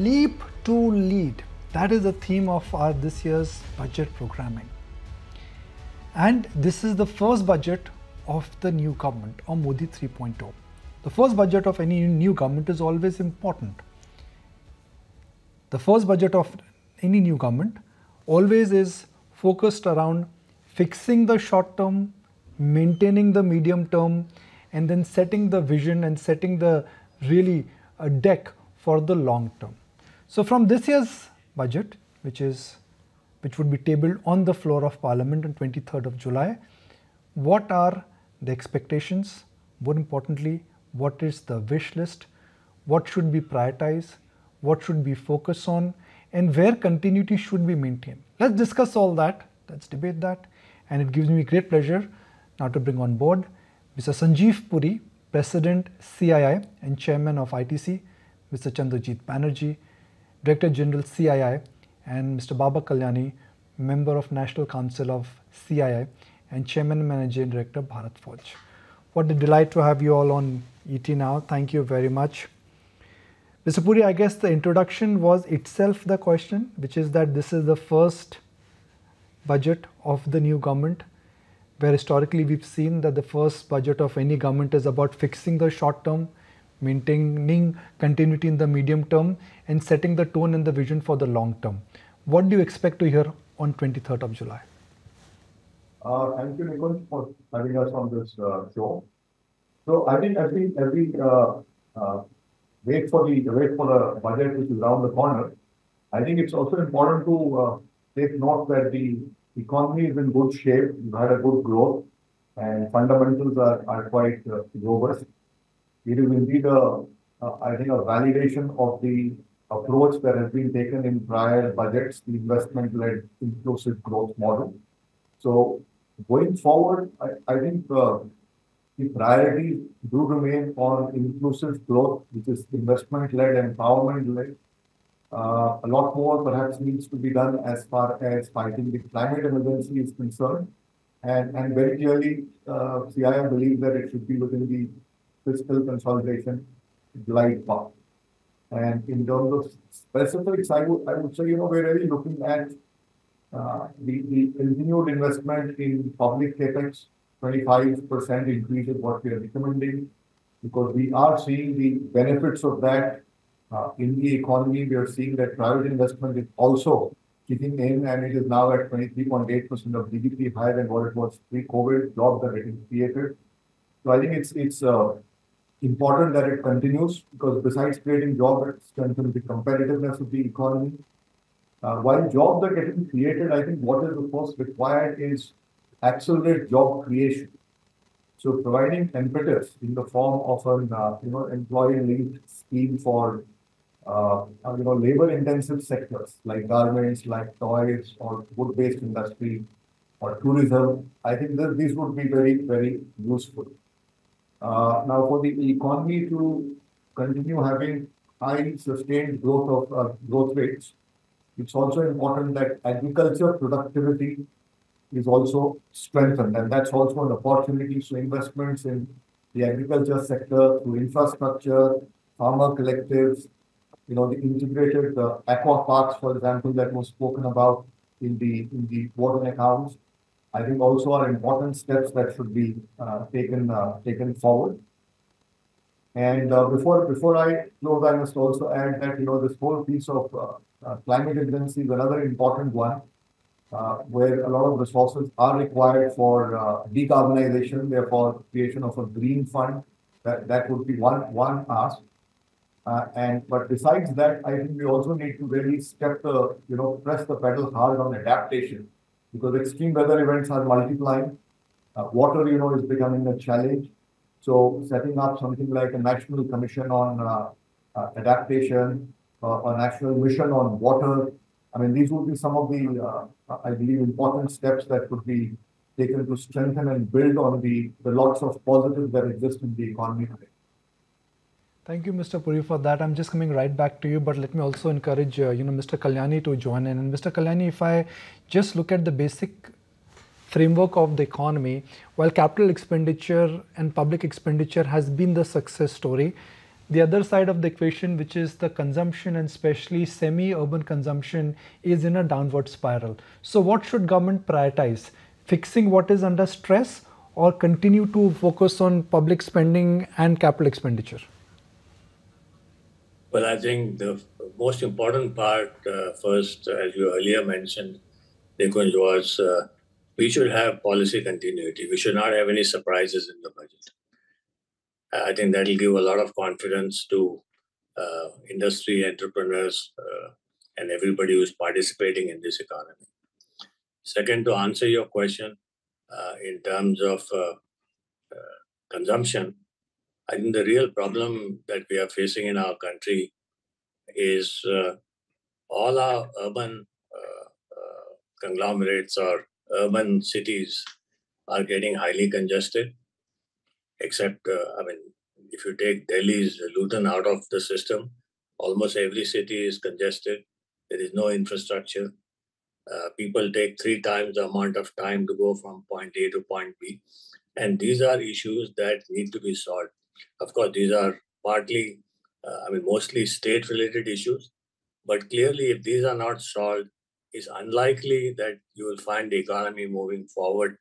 Leap to Lead. That is the theme of our this year's budget programming. And this is the first budget of the new government, or Modi 3.0. The first budget of any new government is always important. The first budget of any new government always is focused around fixing the short term, maintaining the medium term, and then setting the vision and setting the really a deck for the long term. So from this year's budget, which would be tabled on the floor of Parliament on 23rd of July, what are the expectations? More importantly, what is the wish list? What should be prioritized? What should be focused on? And where continuity should be maintained? Let's discuss all that. Let's debate that. And it gives me great pleasure now to bring on board Mr. Sanjeev Puri, President CII and Chairman of ITC, Mr. Chandrajit Banerjee, Director General CII, and Mr. Baba Kalyani, Member of National Council of CII and Chairman and Managing Director, Bharat Forge. What a delight to have you all on ET now. Thank you very much. Mr. Puri, I guess the introduction was itself the question, which is that this is the first budget of the new government, where historically we've seen that the first budget of any government is about fixing the short term, maintaining continuity in the medium term, and setting the tone and the vision for the long term. What do you expect to hear on 23rd of July? Thank you, Nikunj, for having us on this show. So I think as we wait for the budget, which is around the corner, I think it's also important to take note that the economy is in good shape. We've had a good growth, and fundamentals are quite robust. It is indeed I think a validation of the approach that has been taken in prior budgets, the investment-led inclusive growth model. So going forward, I think the priorities do remain on inclusive growth, which is investment-led, empowerment-led. A lot more perhaps needs to be done as far as fighting the climate emergency is concerned. And very clearly, CII believes that it should be within the fiscal consolidation glide path. And in terms of specifics, I would say, we're really looking at the continued investment in public capex. 25% increase is what we are recommending, because we are seeing the benefits of that in the economy. We are seeing that private investment is also kicking in, and it is now at 23.8% of GDP, higher than what it was pre-COVID. Jobs are getting created. So I think it's important that it continues, because besides creating jobs, it strengthens the competitiveness of the economy. While jobs are getting created, I think what is of course required is accelerate job creation. So providing impetus in the form of an employee-linked scheme for labor-intensive sectors like garments, like toys, or wood-based industry, or tourism. I think these would be very, very useful. Now, for the economy to continue having high sustained growth rates, it's also important that agriculture productivity is also strengthened, and that's also an opportunity. So investments in the agriculture sector through infrastructure, farmer collectives, the integrated aqua parks, for example, that was spoken about in the water accounts, I think also are important steps that should be taken forward. And before I close, I must also add that this whole piece of climate agency is another important one, where a lot of resources are required for decarbonization. Therefore, creation of a green fund, that would be one ask. But besides that, I think we also need to really press the pedal hard on adaptation, because extreme weather events are multiplying. Water, is becoming a challenge. So setting up something like a national commission on adaptation, a national mission on water. I mean, these would be some of the, I believe, important steps that could be taken to strengthen and build on the lots of positives that exist in the economy today. Thank you, Mr. Puri, for that. I'm just coming right back to you, but let me also encourage, Mr. Kalyani to join in. And Mr. Kalyani, if I just look at the basic framework of the economy, while capital expenditure and public expenditure has been the success story, The other side of the equation, which is the consumption and especially semi-urban consumption, is in a downward spiral. So what should government prioritize? Fixing what is under stress or continue to focus on public spending and capital expenditure? Well, I think the most important part, first, as you earlier mentioned, Nikunj, was we should have policy continuity. We should not have any surprises in the budget. I think that will give a lot of confidence to industry, entrepreneurs, and everybody who's participating in this economy. Second, to answer your question, in terms of consumption, I think the real problem that we are facing in our country is all our urban conglomerates or urban cities are getting highly congested, except, if you take Delhi's Luton out of the system, almost every city is congested. There is no infrastructure. People take 3 times the amount of time to go from point A to point B. And these are issues that need to be solved. Of course, these are partly, mostly state-related issues. But clearly, if these are not solved, it's unlikely that you will find the economy moving forward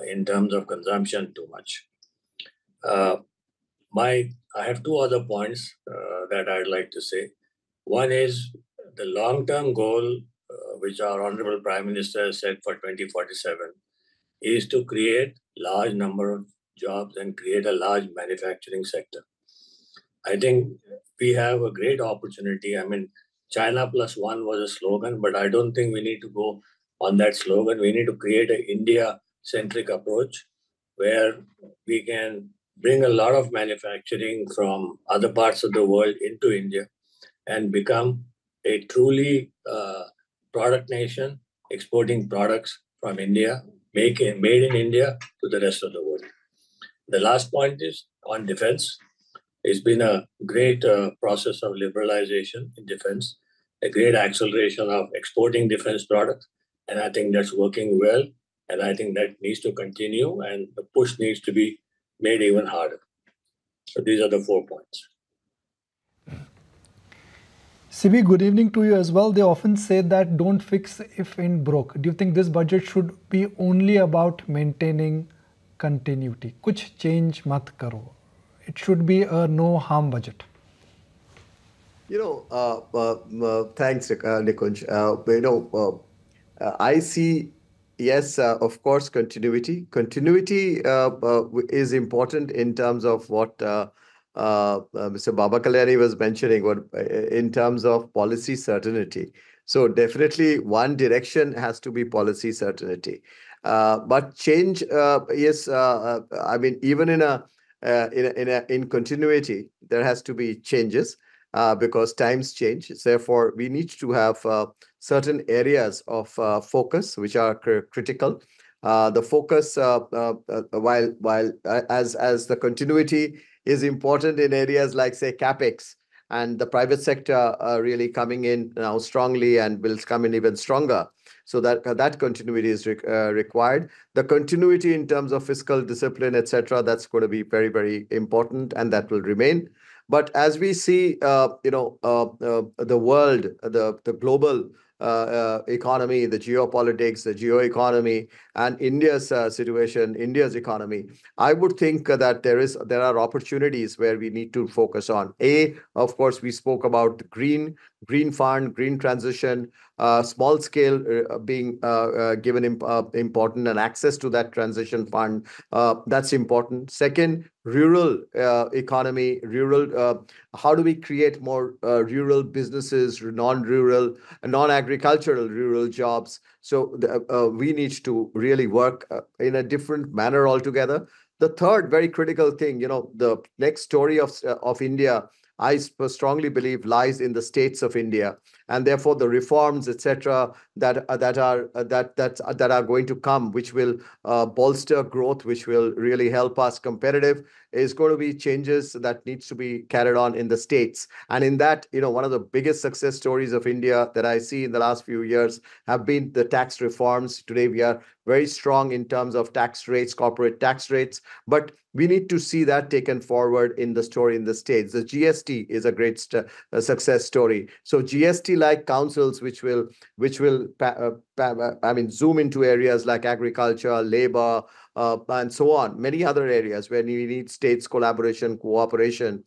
in terms of consumption too much. I have 2 other points that I'd like to say. One is the long-term goal, which our Honorable Prime Minister said for 2047, is to create large number of jobs and create a large manufacturing sector. I think we have a great opportunity. China plus one was a slogan, but I don't think we need to go on that slogan. We need to create an India-centric approach where we can bring a lot of manufacturing from other parts of the world into India and become a truly product nation, exporting products from India, made in India to the rest of the world. The last point is on defense. It's been a great process of liberalization in defense, a great acceleration of exporting defense products, and I think that's working well, and I think that needs to continue, and the push needs to be made even harder. So these are the 4 points. CB, good evening to you as well. They often say that don't fix if ain't broke. Do you think this budget should be only about maintaining continuity? Kuch change mat karo. It should be a no harm budget. Thanks, Nikunj. I see, yes, of course, continuity. Continuity is important in terms of what Mr. Baba Kalyani was mentioning, in terms of policy certainty. So definitely one direction has to be policy certainty. But change, yes, even in continuity, there has to be changes because times change. Therefore, we need to have certain areas of focus which are critical. The focus, while as the continuity is important in areas like, say, CapEx, and the private sector really coming in now strongly and will come in even stronger. So that continuity is required. The continuity in terms of fiscal discipline, etc., that's going to be very, very important, and that will remain. But as we see, the world, the global economy, the geopolitics, the geoeconomy, and India's situation, India's economy, I would think that there are opportunities where we need to focus on. Of course, we spoke about the green fund, green transition, small scale being given important, and access to that transition fund. That's important. Second, rural economy, how do we create more rural businesses, non-rural, non-agricultural rural jobs? So we need to really work in a different manner altogether. The third very critical thing, the next story of India, I strongly believe, lies in the states of India. and therefore the reforms, etc., that are going to come, which will bolster growth, which will really help us competitive, is going to be changes that needs to be carried on in the states. And in that, one of the biggest success stories of India that I see in the last few years have been the tax reforms. Today, we are very strong in terms of tax rates, corporate tax rates, but we need to see that taken forward in the story in the states. The GST is a great success story. So GST-like councils, which will zoom into areas like agriculture, labor, and so on, many other areas where we need states collaboration, cooperation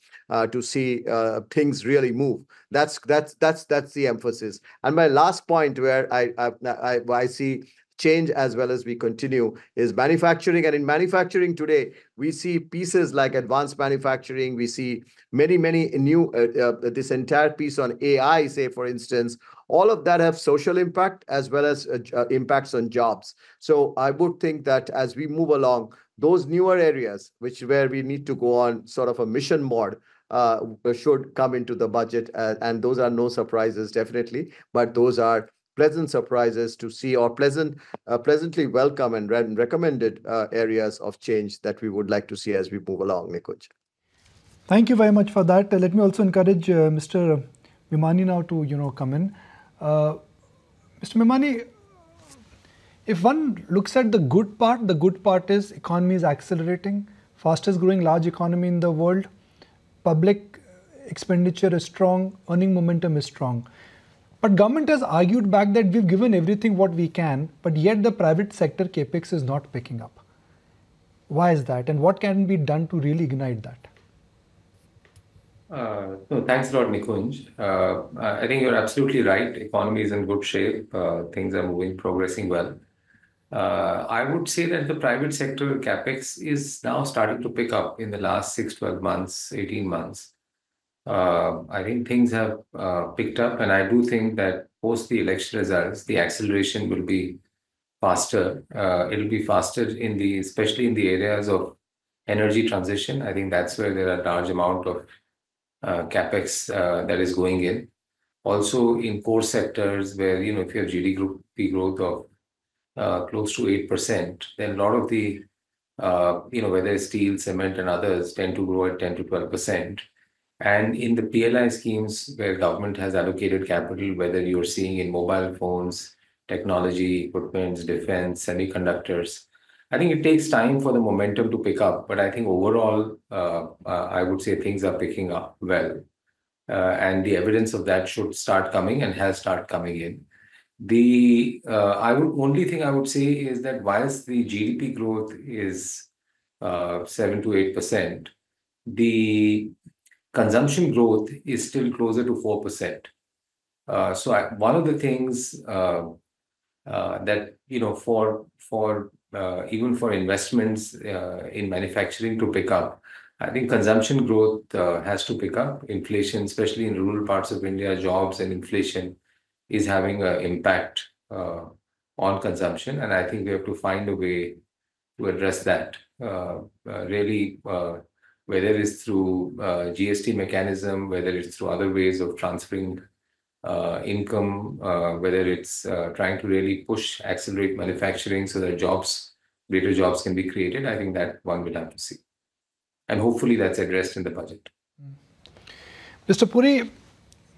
to see things really move. That's the emphasis. And my last point, where I see change as well as we continue, is manufacturing. And in manufacturing today, we see pieces like advanced manufacturing. We see many new, this entire piece on AI, say, for instance, all of that have social impact as well as impacts on jobs. So I would think that as we move along, those newer areas, where we need to go on sort of a mission mode, should come into the budget. And those are no surprises, definitely, but those are pleasant surprises to see, or pleasantly welcome and recommended areas of change that we would like to see as we move along, Nikunj. Thank you very much for that. Let me also encourage Mr. Bhimani now to come in. Mr. Bhimani, if one looks at the good part is economy is accelerating, fastest growing large economy in the world, public expenditure is strong, earning momentum is strong. But government has argued back that we've given everything what we can, but yet the private sector capex is not picking up. Why is that, and what can be done to really ignite that? No, thanks a lot, Nikunj. I think you're absolutely right. Economy is in good shape. Things are progressing well. I would say that the private sector capex is now starting to pick up in the last 6, 12 months, 18 months. I think things have picked up, and I do think that post the election results, the acceleration will be faster. It'll be faster especially in the areas of energy transition. I think that's where there are a large amount of capex that is going in. Also in core sectors where, if you have GDP growth of close to 8%, then a lot of the, whether it's steel, cement and others tend to grow at 10 to 12%. And in the PLI schemes where government has allocated capital, whether you're seeing in mobile phones, technology, equipment, defense, semiconductors, I think it takes time for the momentum to pick up. But I think overall, I would say things are picking up well. And the evidence of that should start coming and has started coming in. The only thing I would say is that whilst the GDP growth is 7 to 8%, the consumption growth is still closer to 4%. So one of the things that, even for investments in manufacturing to pick up, I think consumption growth has to pick up. Inflation, especially in rural parts of India, jobs and inflation is having an impact on consumption. And I think we have to find a way to address that. Really, whether it's through GST mechanism, whether it's through other ways of transferring income, whether it's trying to really accelerate manufacturing so that greater jobs can be created. I think that one will have to see. And hopefully that's addressed in the budget. Mr. Puri,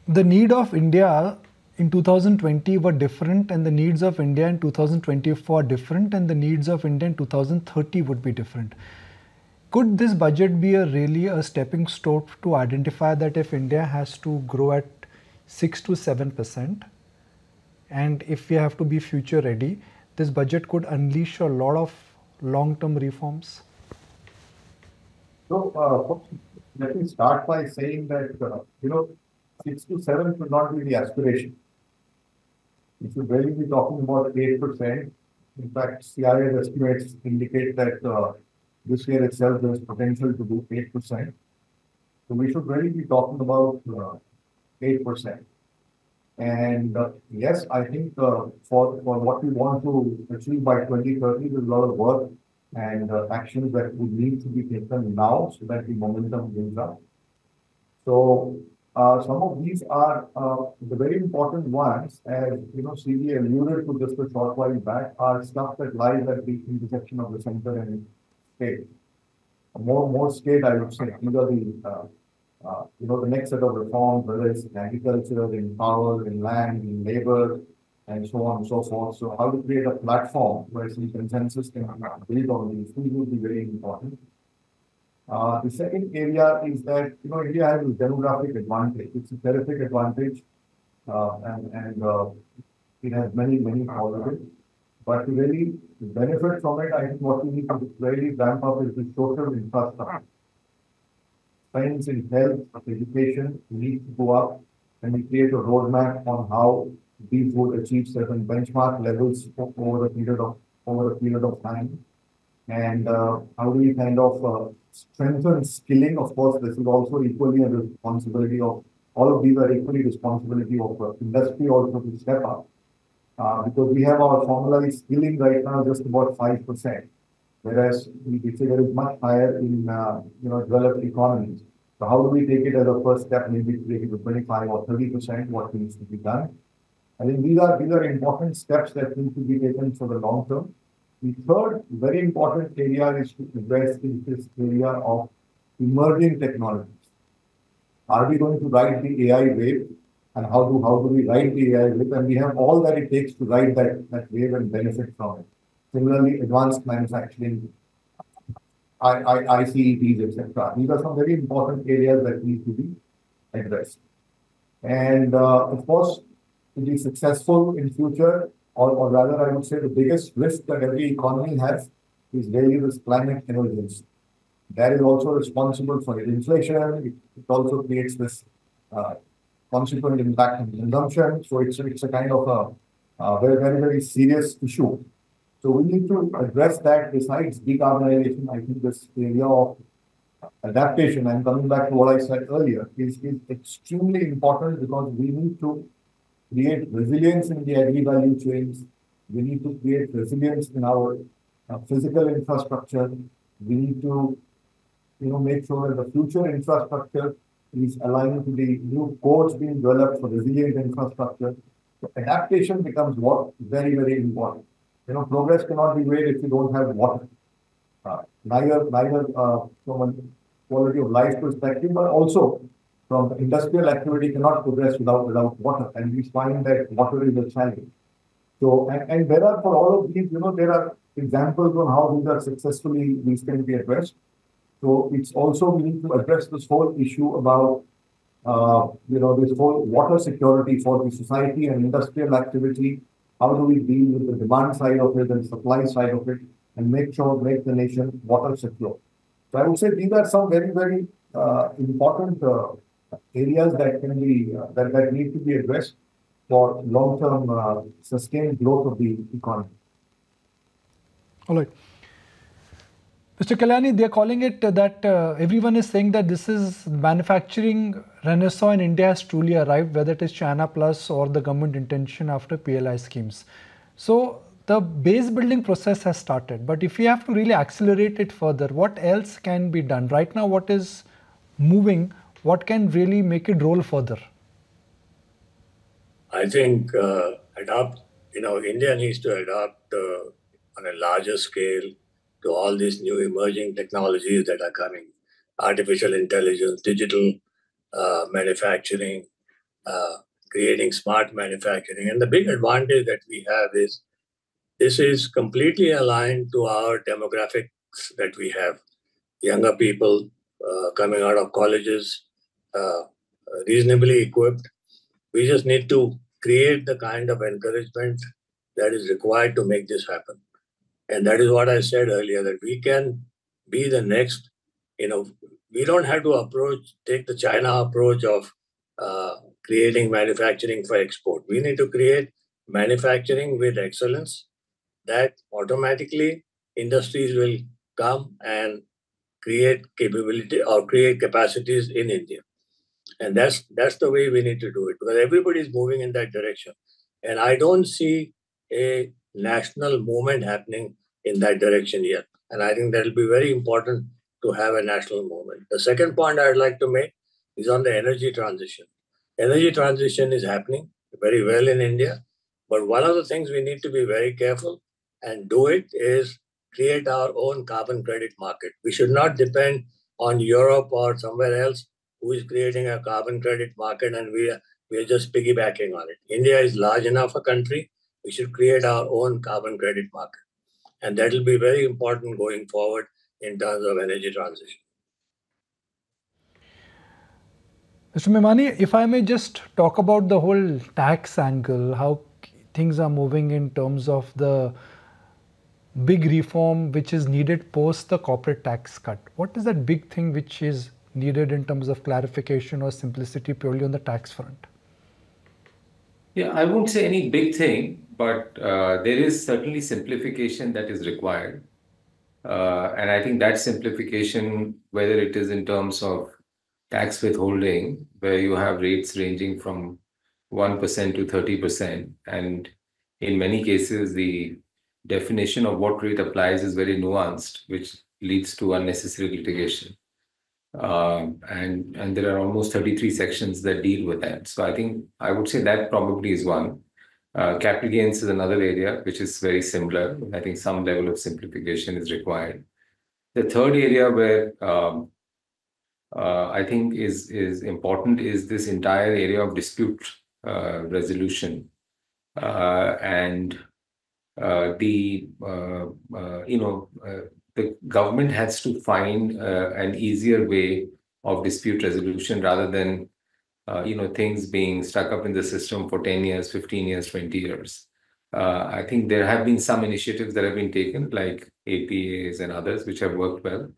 the need of India in 2020 were different, and the needs of India in 2024 are different, and the needs of India in 2030 would be different. Could this budget be really a stepping stone to identify that if India has to grow at 6 to 7%, and if we have to be future ready, this budget could unleash a lot of long-term reforms? So, let me start by saying that, 6 to 7 should not be the aspiration. We should really be talking about 8%. In fact, CII estimates indicate that this year itself there is potential to do 8%. So we should really be talking about 8%. And yes, I think for what we want to achieve by 2030, there's a lot of work and actions that would need to be taken now so that the momentum builds up. So Some of these are the very important ones, as CV alluded to just a short while back, are stuff that lies at the intersection of the center and state. More state, I would say. These are the next set of reforms, whether it's in agriculture, in power, in land, in labor, and so on and so forth. So how to create a platform where some consensus can be built on these things would be very important. The second area is that India has a demographic advantage. It's a terrific advantage, and it has many positives. But to really benefit from it, I think what we need to really ramp up is the social infrastructure. Spends in health, education needs to go up, and we create a roadmap on how these would achieve certain benchmark levels over a period of time. And how do we kind of strengthen skilling? Of course, this is also equally a responsibility of all of these are equally responsibility of industry also to step up, because we have our formalized skilling right now just about 5%, whereas the figure is much higher in developed economies. So how do we take it as a first step? Maybe to take it to 25 or 30%. What needs to be done? I think these are important steps that need to be taken for the long term. The third very important area is to address this area of emerging technologies. Are we going to ride the AI wave? And how do we ride the AI wave? And we have all that it takes to ride that wave and benefit from it. Similarly, advanced manufacturing, ICEs, etc. These are some very important areas that need to be addressed. And of course, to be successful in future, or rather I would say the biggest risk that every economy has is really this climate emergency. That is also responsible for inflation. It also creates this consequent impact on consumption. So it's a kind of a very serious issue. So we need to address that. Besides decarbonization, I think this area of adaptation, and coming back to what I said earlier, is extremely important, because we need to create resilience in the agri-value chains. We need to create resilience in our physical infrastructure. We need to make sure that the future infrastructure is aligned to the new codes being developed for resilient infrastructure. So adaptation becomes very important. Progress cannot be made if you don't have water. Neither from a quality of life perspective, but also from industrial activity cannot progress without water. And we find that water is a challenge. So, and there are, for all of these, there are examples on how these can be addressed. So it's also, we need to address this whole issue about, this whole water security for the society and industrial activity. How do we deal with the demand side of it and supply side of it, and make the nation water secure? So I would say these are some very important areas that can be that need to be addressed for long-term sustained growth of the economy. All right. Mr. Kalyani, they are calling it that everyone is saying that this is manufacturing renaissance in India has truly arrived, whether it is China Plus or the government intention after PLI schemes. So the base building process has started, but if we have to really accelerate it further, what else can be done? Right now, what is moving? What can really make it roll further? I think India needs to adapt on a larger scale to all these new emerging technologies that are coming. Artificial intelligence, digital manufacturing, creating smart manufacturing. And the big advantage that we have is this is completely aligned to our demographics that we have. Younger people coming out of colleges, reasonably equipped. We just need to create the kind of encouragement that is required to make this happen. And that is what I said earlier, that we can be the next, we don't have to take the China approach of creating manufacturing for export. We need to create manufacturing with excellence, that automatically industries will come and create capability or create capacities in India. And that's the way we need to do it, because everybody is moving in that direction. And I don't see a national movement happening in that direction yet. And I think that will be very important to have a national movement. The second point I'd like to make is on the energy transition. Energy transition is happening very well in India, but one of the things we need to be very careful and do it is create our own carbon credit market. We should not depend on Europe or somewhere else who is creating a carbon credit market and we are just piggybacking on it. India is large enough a country. We should create our own carbon credit market. And that will be very important going forward in terms of energy transition. Mr. Memani, if I may just talk about the whole tax angle, how things are moving in terms of the big reform which is needed post the corporate tax cut. What is that big thing which is needed in terms of clarification or simplicity purely on the tax front? Yeah, I won't say any big thing, but there is certainly simplification that is required. And I think that simplification, whether it is in terms of tax withholding, where you have rates ranging from 1% to 30%, and in many cases, the definition of what rate applies is very nuanced, which leads to unnecessary litigation. And there are almost 33 sections that deal with that. So I think I would say that probably is one. Capital gains is another area which is very similar. I think some level of simplification is required. The third area where I think is important is this entire area of dispute resolution, and the government has to find an easier way of dispute resolution rather than things being stuck up in the system for 10 years, 15 years, 20 years. I think there have been some initiatives that have been taken, like APAs and others, which have worked well.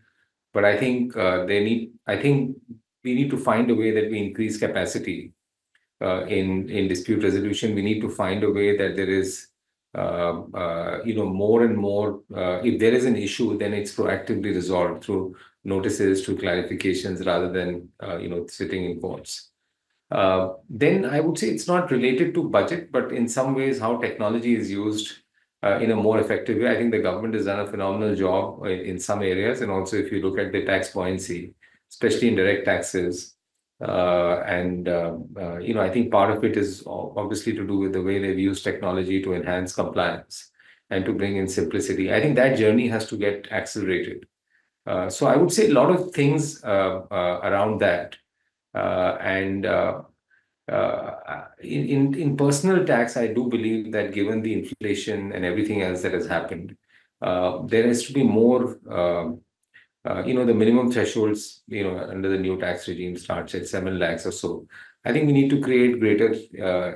But I think we need to find a way that we increase capacity in dispute resolution. We need to find a way that there is more and more. If there is an issue, then it's proactively resolved through notices, through clarifications, rather than sitting in courts. Then I would say it's not related to budget, but in some ways how technology is used in a more effective way. I think the government has done a phenomenal job in some areas. And also if you look at the tax buoyancy, especially in direct taxes, I think part of it is obviously to do with the way they've used technology to enhance compliance and to bring in simplicity. I think that journey has to get accelerated. So I would say a lot of things around that. In personal tax, I do believe that given the inflation and everything else that has happened, there has to be more, the minimum thresholds, under the new tax regime starts at 7 lakhs or so. I think we need to create greater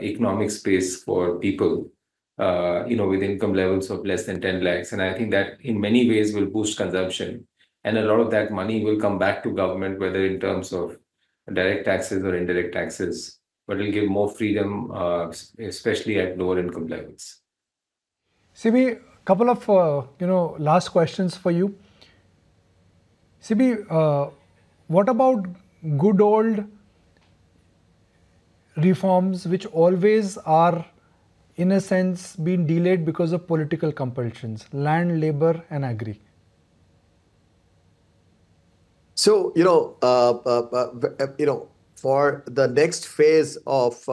economic space for people, with income levels of less than 10 lakhs. And I think that in many ways will boost consumption. And a lot of that money will come back to government, whether in terms of direct taxes or indirect taxes, but it'll give more freedom, especially at lower income levels. CB, couple of last questions for you. CB, what about good old reforms which always are, in a sense, being delayed because of political compulsions, land, labor, and agri? So, for the next phase of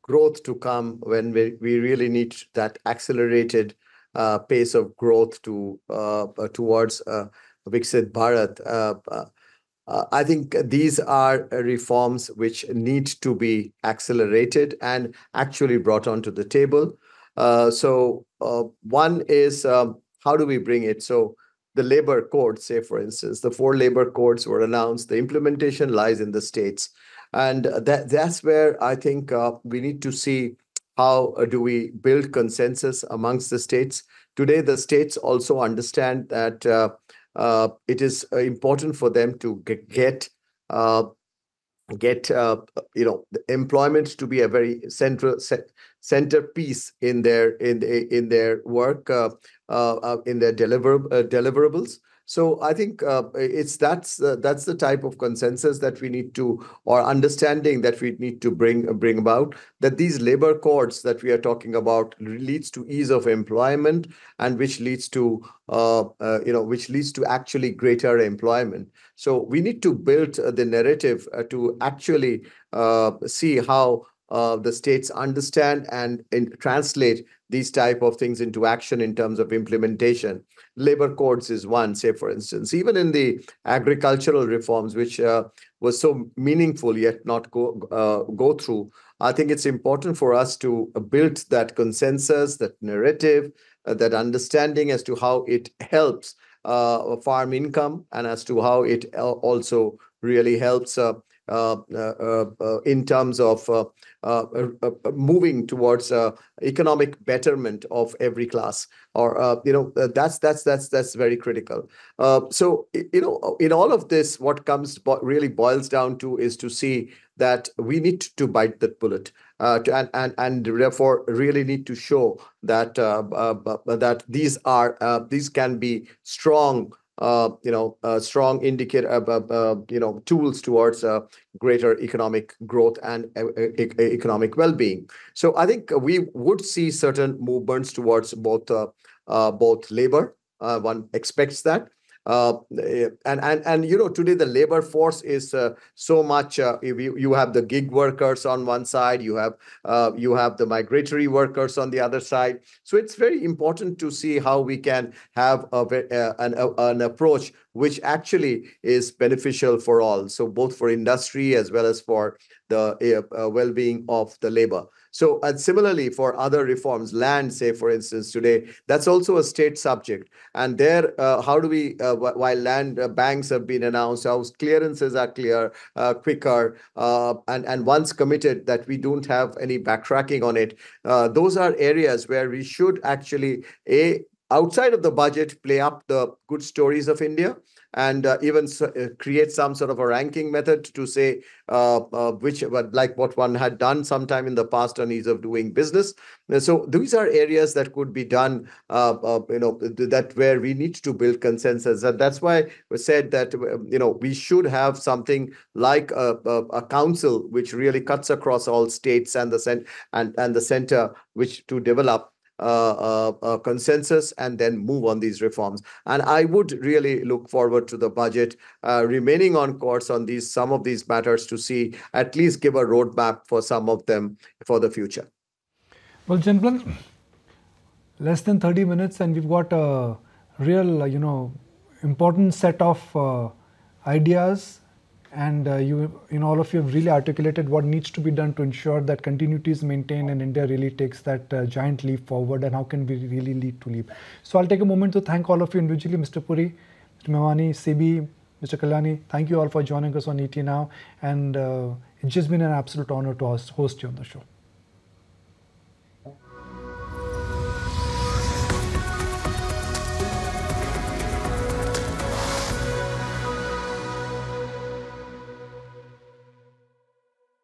growth to come, when we really need that accelerated pace of growth towards Viksit Bharat, I think these are reforms which need to be accelerated and actually brought onto the table. So one is, how do we bring it? So the labor codes, say, for instance, the 4 labor codes were announced. The implementation lies in the states. And that's where I think we need to see how do we build consensus amongst the states. Today, the states also understand that it is important for them to get employment to be a very central centerpiece in their work, in their deliverables. So I think that's the type of consensus that we need to, or understanding that we need to bring about, that these labor codes that we are talking about leads to ease of employment, and which leads to actually greater employment. So we need to build the narrative to actually see how the states understand and translate these type of things into action in terms of implementation. Labor codes is one, say, for instance, even in the agricultural reforms, which was so meaningful yet not go through. I think it's important for us to build that consensus, that narrative, that understanding as to how it helps farm income, and as to how it also really helps in terms of moving towards economic betterment of every class, or that's very critical. So in all of this, what really boils down to is to see that we need to bite that bullet, and therefore really need to show that that these can be strong strong indicator, tools towards greater economic growth and economic well-being. So I think we would see certain movements towards both labor. One expects that. And today the labor force is so much. You have the gig workers on one side, you have the migratory workers on the other side. So it's very important to see how we can have an approach which actually is beneficial for all. So both for industry as well as for the well-being of the labor. So, and similarly for other reforms, land, say, for instance, today, that's also a state subject. And there, how do we, while land banks have been announced, how clearances are quicker, and once committed, that we don't have any backtracking on it. Those are areas where we should actually, outside of the budget, play up the good stories of India, and even create some sort of a ranking method to say like what one had done sometime in the past on ease of doing business. So these are areas that could be done, that where we need to build consensus. And that's why we said that we should have something like a council which really cuts across all states and the center, which to develop a consensus and then move on these reforms. And I would really look forward to the budget remaining on course on some of these matters, to see at least give a roadmap for some of them for the future. Well, gentlemen, less than 30 minutes and we've got a real, important set of ideas, and all of you have really articulated what needs to be done to ensure that continuity is maintained and India really takes that giant leap forward, and how can we really lead to leap. So I'll take a moment to thank all of you individually, Mr. Puri, Mr. Memani, CB, Mr. Kalyani. Thank you all for joining us on ET Now, and it's just been an absolute honor to host you on the show.